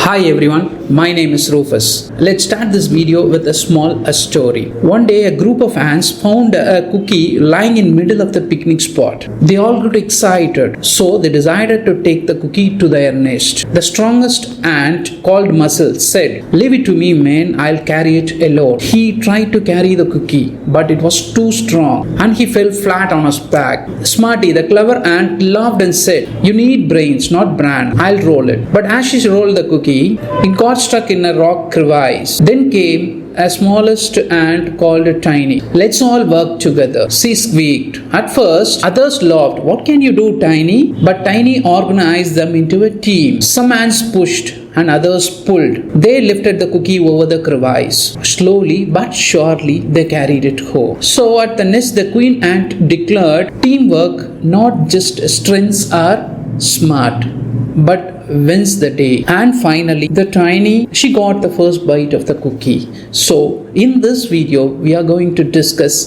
Hi everyone, my name is Rufus. Let's start this video with a small story. One day a group of ants found a cookie lying in middle of the picnic spot. They all got excited, so they decided to take the cookie to their nest. The strongest ant, called Muscle, said, "Leave it to me, man, I'll carry it alone." He tried to carry the cookie, but it was too strong and he fell flat on his back. Smarty, the clever ant, laughed and said, "You need brains, not brawn. I'll roll it." But as she rolled the cookie, it got stuck in a rock crevice. Then came a smallest ant called Tiny. "Let's all work together," she squeaked. At first, others laughed. "What can you do, Tiny?" But Tiny organized them into a team. Some ants pushed and others pulled. They lifted the cookie over the crevice. Slowly but surely, they carried it home. So at the nest, the queen ant declared, "Teamwork, not just strengths, are smart, but wins the day." And finally, the Tiny, she got the first bite of the cookie. So in this video, we are going to discuss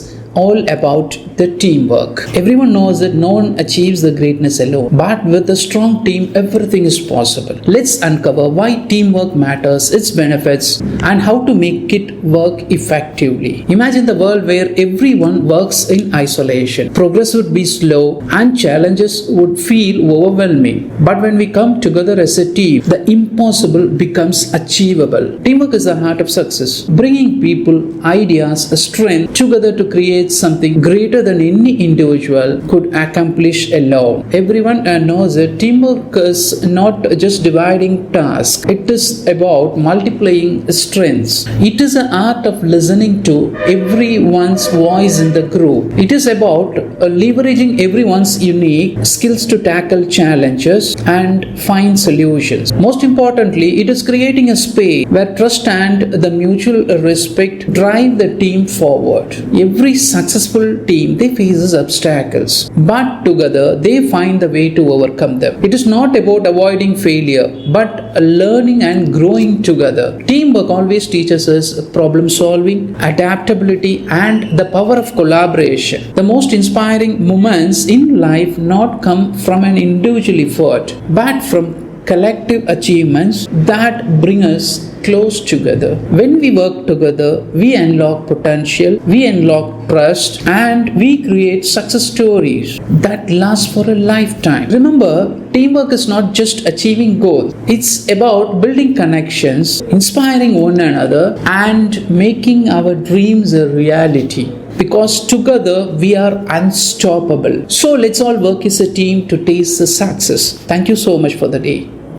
all about the teamwork. Everyone knows that no one achieves the greatness alone, but with a strong team, everything is possible. Let's uncover why teamwork matters, its benefits, and how to make it work effectively. Imagine the world where everyone works in isolation. Progress would be slow and challenges would feel overwhelming. But when we come together as a team, the impossible becomes achievable. Teamwork is the heart of success, bringing people, ideas, strength together to create something greater than any individual could accomplish alone. Everyone knows that teamwork is not just dividing tasks. It is about multiplying strengths. It is an art of listening to everyone's voice in the group. It is about leveraging everyone's unique skills to tackle challenges and find solutions. Most importantly, it is creating a space where trust and the mutual respect drive the team forward. Every successful team, they faces obstacles, but together they find the way to overcome them. It is not about avoiding failure, but learning and growing together. Teamwork always teaches us problem solving, adaptability, and the power of collaboration. The most inspiring moments in life not come from an individual effort, but from collective achievements that bring us close together. When we work together, we unlock potential, we unlock trust, and we create success stories that last for a lifetime. Remember, teamwork is not just achieving goals. It's about building connections, inspiring one another, and making our dreams a reality. Because together we are unstoppable. So let's all work as a team to taste the success. Thank you so much for the day.